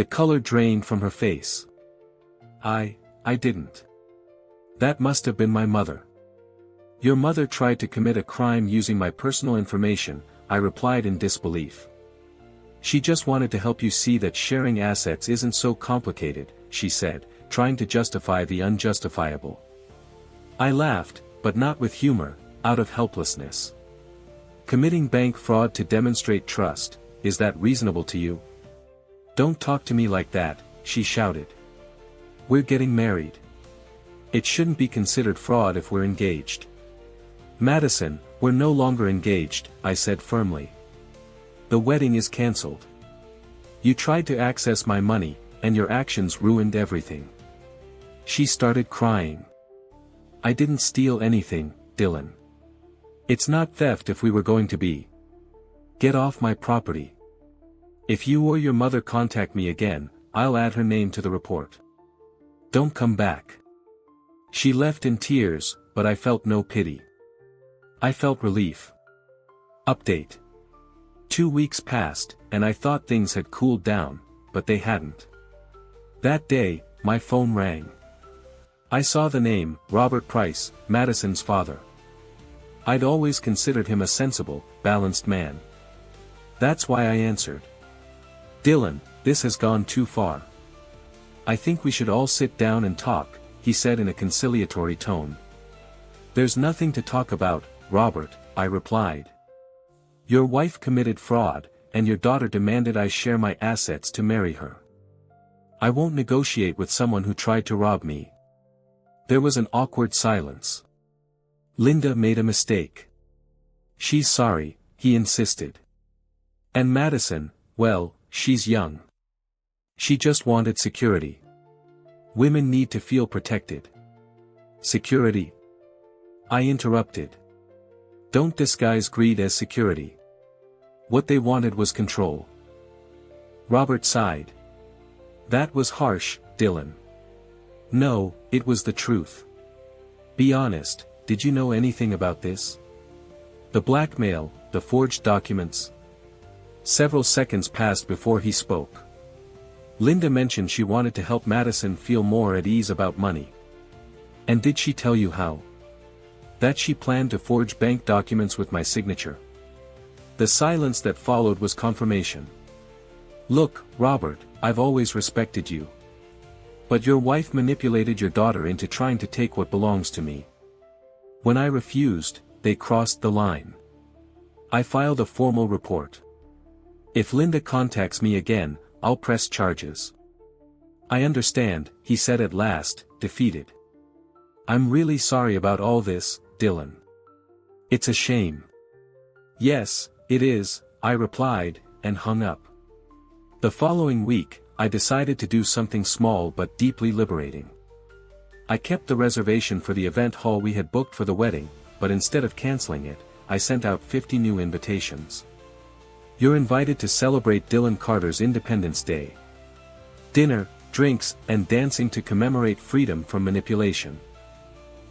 The color drained from her face. I didn't. That must have been my mother. Your mother tried to commit a crime using my personal information, I replied in disbelief. She just wanted to help you see that sharing assets isn't so complicated, she said, trying to justify the unjustifiable. I laughed, but not with humor, out of helplessness. Committing bank fraud to demonstrate trust, is that reasonable to you? Don't talk to me like that, she shouted. We're getting married. It shouldn't be considered fraud if we're engaged. Madison, we're no longer engaged, I said firmly. The wedding is cancelled. You tried to access my money, and your actions ruined everything. She started crying. I didn't steal anything, Dylan. It's not theft if we were going to be. Get off my property. If you or your mother contact me again, I'll add her name to the report. Don't come back. She left in tears, but I felt no pity. I felt relief. Update. 2 weeks passed, and I thought things had cooled down, but they hadn't. That day, my phone rang. I saw the name, Robert Price, Madison's father. I'd always considered him a sensible, balanced man. That's why I answered. Dylan, this has gone too far. I think we should all sit down and talk, he said in a conciliatory tone. There's nothing to talk about, Robert, I replied. Your wife committed fraud, and your daughter demanded I share my assets to marry her. I won't negotiate with someone who tried to rob me. There was an awkward silence. Linda made a mistake. She's sorry, he insisted. And Madison, well, she's young. She just wanted security. Women need to feel protected. Security? I interrupted. Don't disguise greed as security. What they wanted was control. Robert sighed. That was harsh, Dylan. No, it was the truth. Be honest, did you know anything about this? The blackmail, the forged documents. Several seconds passed before he spoke. Linda mentioned she wanted to help Madison feel more at ease about money. And did she tell you how? That she planned to forge bank documents with my signature. The silence that followed was confirmation. Look, Robert, I've always respected you. But your wife manipulated your daughter into trying to take what belongs to me. When I refused, they crossed the line. I filed a formal report. If Linda contacts me again, I'll press charges. I understand, he said at last, defeated. I'm really sorry about all this, Dylan. It's a shame. Yes, it is, I replied, and hung up. The following week, I decided to do something small but deeply liberating. I kept the reservation for the event hall we had booked for the wedding, but instead of canceling it, I sent out 50 new invitations. You're invited to celebrate Dylan Carter's Independence Day. Dinner, drinks, and dancing to commemorate freedom from manipulation.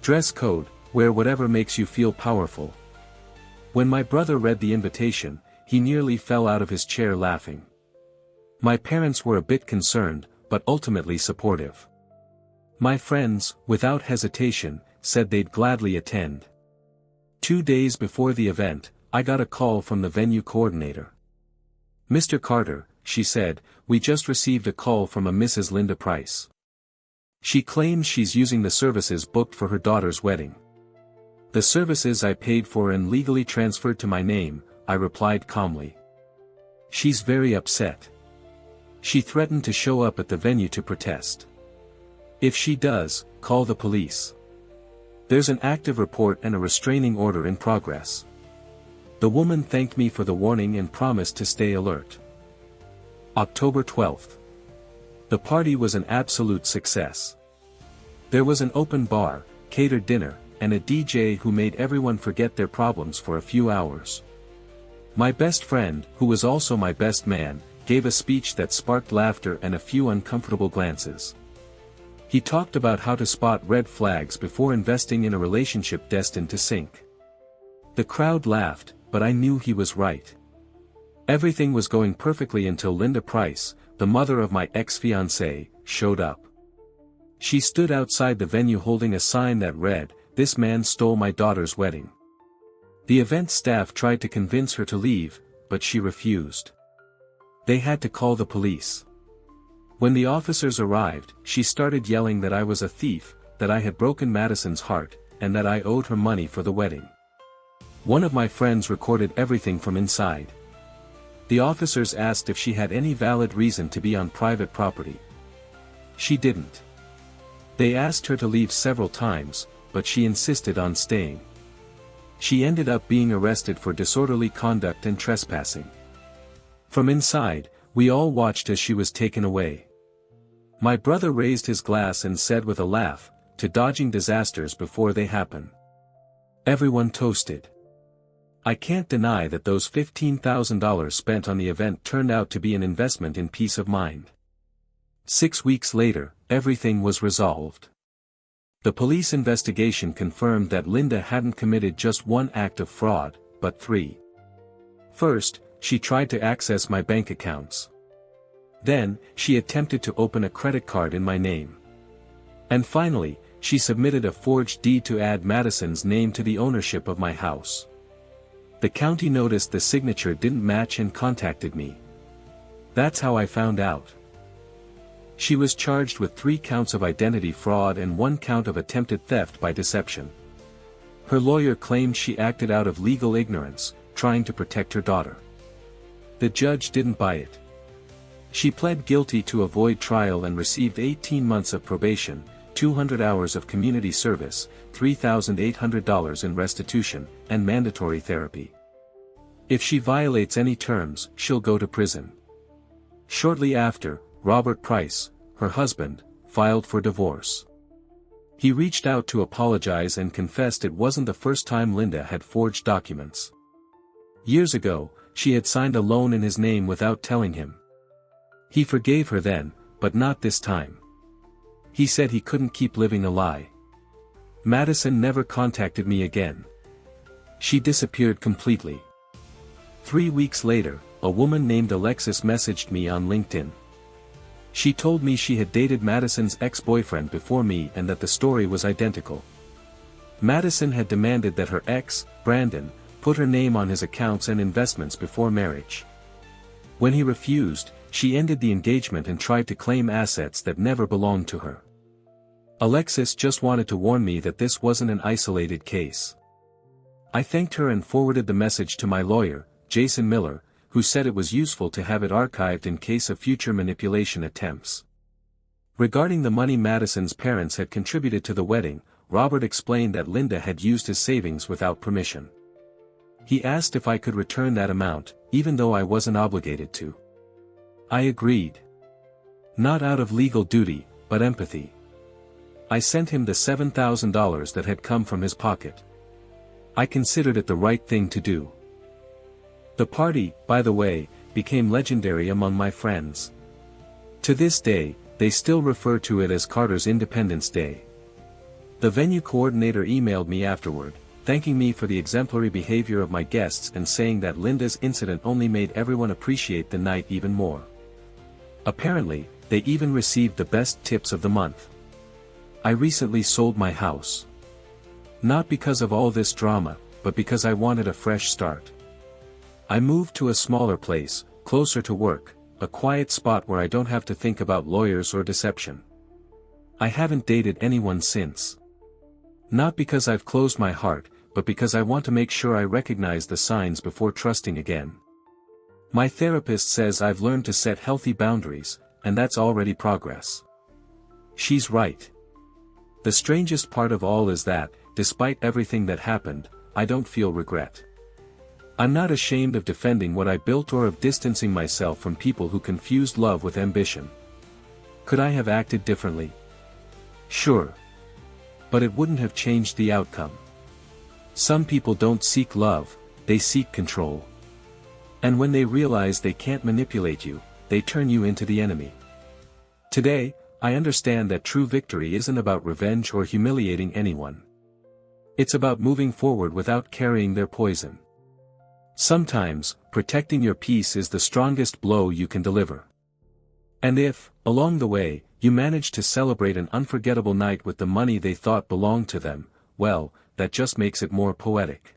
Dress code, wear whatever makes you feel powerful. When my brother read the invitation, he nearly fell out of his chair laughing. My parents were a bit concerned, but ultimately supportive. My friends, without hesitation, said they'd gladly attend. 2 days before the event, I got a call from the venue coordinator. Mr. Carter, she said, we just received a call from a Mrs. Linda Price. She claims she's using the services booked for her daughter's wedding. The services I paid for and legally transferred to my name, I replied calmly. She's very upset. She threatened to show up at the venue to protest. If she does, call the police. There's an active report and a restraining order in progress. The woman thanked me for the warning and promised to stay alert. October 12th. The party was an absolute success. There was an open bar, catered dinner, and a DJ who made everyone forget their problems for a few hours. My best friend, who was also my best man, gave a speech that sparked laughter and a few uncomfortable glances. He talked about how to spot red flags before investing in a relationship destined to sink. The crowd laughed, but I knew he was right. Everything was going perfectly until Linda Price, the mother of my ex-fiancée, showed up. She stood outside the venue holding a sign that read, "This man stole my daughter's wedding." The event staff tried to convince her to leave, but she refused. They had to call the police. When the officers arrived, she started yelling that I was a thief, that I had broken Madison's heart, and that I owed her money for the wedding. One of my friends recorded everything from inside. The officers asked if she had any valid reason to be on private property. She didn't. They asked her to leave several times, but she insisted on staying. She ended up being arrested for disorderly conduct and trespassing. From inside, we all watched as she was taken away. My brother raised his glass and said with a laugh, "To dodging disasters before they happen." Everyone toasted. I can't deny that those $15,000 spent on the event turned out to be an investment in peace of mind. 6 weeks later, everything was resolved. The police investigation confirmed that Linda hadn't committed just one act of fraud, but 3. First, she tried to access my bank accounts. Then, she attempted to open a credit card in my name. And finally, she submitted a forged deed to add Madison's name to the ownership of my house. The county noticed the signature didn't match and contacted me. That's how I found out. She was charged with 3 counts of identity fraud and 1 count of attempted theft by deception. Her lawyer claimed she acted out of legal ignorance, trying to protect her daughter. The judge didn't buy it. She pled guilty to avoid trial and received 18 months of probation, 200 hours of community service, $3,800 in restitution, and mandatory therapy. If she violates any terms, she'll go to prison. Shortly after, Robert Price, her husband, filed for divorce. He reached out to apologize and confessed it wasn't the first time Linda had forged documents. Years ago, she had signed a loan in his name without telling him. He forgave her then, but not this time. He said he couldn't keep living a lie. Madison never contacted me again. She disappeared completely. 3 weeks later, a woman named Alexis messaged me on LinkedIn. She told me she had dated Madison's ex-boyfriend before me and that the story was identical. Madison had demanded that her ex, Brandon, put her name on his accounts and investments before marriage. When he refused, she ended the engagement and tried to claim assets that never belonged to her. Alexis just wanted to warn me that this wasn't an isolated case. I thanked her and forwarded the message to my lawyer, Jason Miller, who said it was useful to have it archived in case of future manipulation attempts. Regarding the money Madison's parents had contributed to the wedding, Robert explained that Linda had used his savings without permission. He asked if I could return that amount, even though I wasn't obligated to. I agreed. Not out of legal duty, but empathy. I sent him the $7,000 that had come from his pocket. I considered it the right thing to do. The party, by the way, became legendary among my friends. To this day, they still refer to it as Carter's Independence Day. The venue coordinator emailed me afterward, thanking me for the exemplary behavior of my guests and saying that Linda's incident only made everyone appreciate the night even more. Apparently, they even received the best tips of the month. I recently sold my house. Not because of all this drama, but because I wanted a fresh start. I moved to a smaller place, closer to work, a quiet spot where I don't have to think about lawyers or deception. I haven't dated anyone since. Not because I've closed my heart, but because I want to make sure I recognize the signs before trusting again. My therapist says I've learned to set healthy boundaries, and that's already progress. She's right. The strangest part of all is that, despite everything that happened, I don't feel regret. I'm not ashamed of defending what I built or of distancing myself from people who confused love with ambition. Could I have acted differently? Sure. But it wouldn't have changed the outcome. Some people don't seek love, they seek control. And when they realize they can't manipulate you, they turn you into the enemy. Today, I understand that true victory isn't about revenge or humiliating anyone. It's about moving forward without carrying their poison. Sometimes, protecting your peace is the strongest blow you can deliver. And if, along the way, you manage to celebrate an unforgettable night with the money they thought belonged to them, well, that just makes it more poetic.